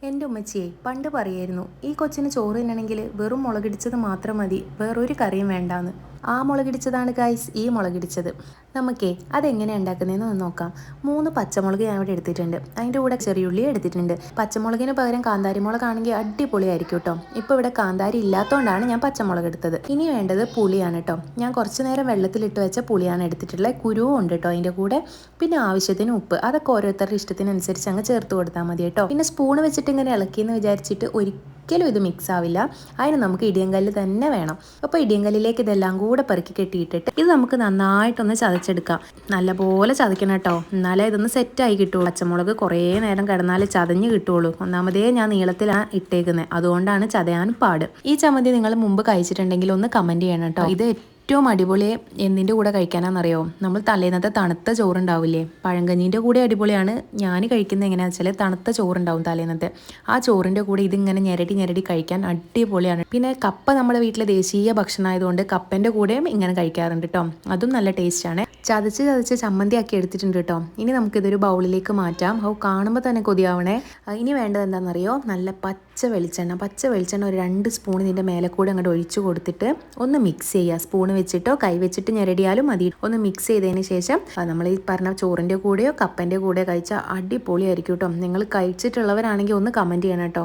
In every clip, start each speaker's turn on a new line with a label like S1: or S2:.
S1: എൻ്റെ ഉമ്മച്ചിയെ പണ്ട് പറയായിരുന്നു ഈ കൊച്ചിന് ചോറ് തിന്നണമെങ്കിൽ വെറും മുളകിടിച്ചത് മാത്രം മതി, വേറൊരു കറിയും വേണ്ടാന്ന്. ആ മുളകിടിച്ചതാണ് ഗൈസ് ഈ മുളകിടിച്ചത്. നമുക്കേ അതെങ്ങനെയാണ് ഉണ്ടാക്കുന്നതെന്ന് ഒന്ന് നോക്കാം. 3 പച്ചമുളക് ഞാൻ ഇവിടെ എടുത്തിട്ടുണ്ട്. അതിൻ്റെ കൂടെ ചെറിയുള്ളി എടുത്തിട്ടുണ്ട്. പച്ചമുളകിന് പകരം കാന്താരി മുളകാണെങ്കിൽ അടിപൊളിയായിരിക്കും കേട്ടോ. ഇപ്പോൾ ഇവിടെ കാന്താരി ഇല്ലാത്തതുകൊണ്ടാണ് ഞാൻ പച്ചമുളക് എടുത്തത്. ഇനി വേണ്ടത് പുളിയാണ് കേട്ടോ. ഞാൻ കുറച്ച് നേരം വെള്ളത്തിലിട്ട് വെച്ച പുളിയാണ് എടുത്തിട്ടുള്ളത്. കുരുവും ഉണ്ട് കേട്ടോ അതിൻ്റെ കൂടെ. പിന്നെ ആവശ്യത്തിന് ഉപ്പ്, അതൊക്കെ ഓരോരുത്തരുടെ ഇഷ്ടത്തിനനുസരിച്ച് അങ്ങ് ചേർത്ത് കൊടുത്താൽ മതി കേട്ടോ. പിന്നെ സ്പൂൺ വെച്ചിട്ട് ഇങ്ങനെ ഇളക്കിയെന്ന് വിചാരിച്ചിട്ട് ഒരിക്കലും ഇത് മിക്സ് ആവില്ല. അതിന് നമുക്ക് ഇടിയങ്കല്ല് തന്നെ വേണം. അപ്പോൾ ഇടിയങ്കല്ലിലേക്ക് ഇതെല്ലാം കൂടെ പെറുക്കി കെട്ടിയിട്ടിട്ട് ഇത് നമുക്ക് നന്നായിട്ടൊന്ന് ചതച്ചെടുക്കാം. നല്ലപോലെ ചതക്കണം കേട്ടോ, എന്നാലേ ഇതൊന്ന് സെറ്റായി കിട്ടുള്ളൂ. പച്ചമുളക് കുറേ നേരം കിടന്നാലേ ചതഞ്ഞ് കിട്ടുള്ളൂ. ഒന്നാമതേ ഞാൻ നീളത്തിലാണ് ഇട്ടേക്കുന്നത്, അതുകൊണ്ടാണ് ചതയാൻ പാട്. ഈ ചമ്മന്തി നിങ്ങൾ മുമ്പ് കഴിച്ചിട്ടുണ്ടെങ്കിൽ ഒന്ന് കമൻറ്റ് ചെയ്യണം കേട്ടോ. ഇത് ഏറ്റവും അടിപൊളി എന്തിൻ്റെ കൂടെ കഴിക്കാനാണെന്നറിയോ? നമ്മൾ തലേന്നത്തെ തണുത്ത ചോറുണ്ടാവില്ലേ, പഴങ്കഞ്ഞീൻ്റെ കൂടെ അടിപൊളിയാണ്. ഞാൻ കഴിക്കുന്നത് എങ്ങനെയാണെന്ന് വെച്ചാൽ തണുത്ത ചോറുണ്ടാവും തലേന്നത്തെ, ആ ചോറിൻ്റെ കൂടെ ഇതിങ്ങനെ ഞെരടി കഴിക്കാൻ അടിപൊളിയാണ്. പിന്നെ കപ്പ നമ്മുടെ വീട്ടിലെ ദേശീയ ഭക്ഷണമായതുകൊണ്ട് കപ്പൻ്റെ കൂടെയും ഇങ്ങനെ കഴിക്കാറുണ്ട് കേട്ടോ. അതും നല്ല ടേസ്റ്റാണ്. ചതച്ച് ചമ്മന്തിയാക്കി എടുത്തിട്ടുണ്ട് കേട്ടോ. ഇനി നമുക്കിതൊരു ബൗളിലേക്ക് മാറ്റാം. കാണുമ്പോൾ തന്നെ കൊതിയാവണേ. ഇനി വേണ്ടത് എന്താണെന്നറിയോ? നല്ല പച്ച വെളിച്ചെണ്ണ ഒരു 2 സ്പൂൺ ഇതിൻ്റെ മേലെ കൂടെ അങ്ങോട്ട് ഒഴിച്ചു കൊടുത്തിട്ട് ഒന്ന് മിക്സ് ചെയ്യുക. സ്പൂൺ വെച്ചിട്ടോ കൈ വെച്ചിട്ട് ഞെരടിയാലും മതി. ഒന്ന് മിക്സ് ചെയ്തതിന് ശേഷം നമ്മൾ ഈ പറഞ്ഞ ചോറിൻ്റെ കൂടെയോ കപ്പൻ്റെ കൂടെയോ കഴിച്ചാൽ അടിപൊളിയായിരിക്കും കേട്ടോ. നിങ്ങൾ കഴിച്ചിട്ടുള്ളവരാണെങ്കിൽ ഒന്ന് കമൻറ്റ് ചെയ്യണം കേട്ടോ.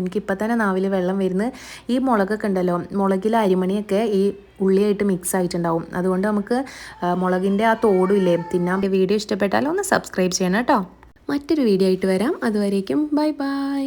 S1: എനിക്കിപ്പോൾ തന്നെ നാവിൽ വെള്ളം വരുന്നത്. ഈ മുളകൊക്കെ ഉണ്ടല്ലോ, മുളകിലെ അരിമണിയൊക്കെ ഈ ഉള്ളിയായിട്ട് മിക്സ് ആയിട്ടുണ്ടാവും. അതുകൊണ്ട് നമുക്ക് മുളകിൻ്റെ ആ തോടുമില്ലേ തിന്നാൻ. വീഡിയോ ഇഷ്ടപ്പെട്ടാലും ഒന്ന് സബ്സ്ക്രൈബ് ചെയ്യണം കേട്ടോ. മറ്റൊരു വീഡിയോ ആയിട്ട് വരാം. അതുവരേക്കും ബൈ ബൈ.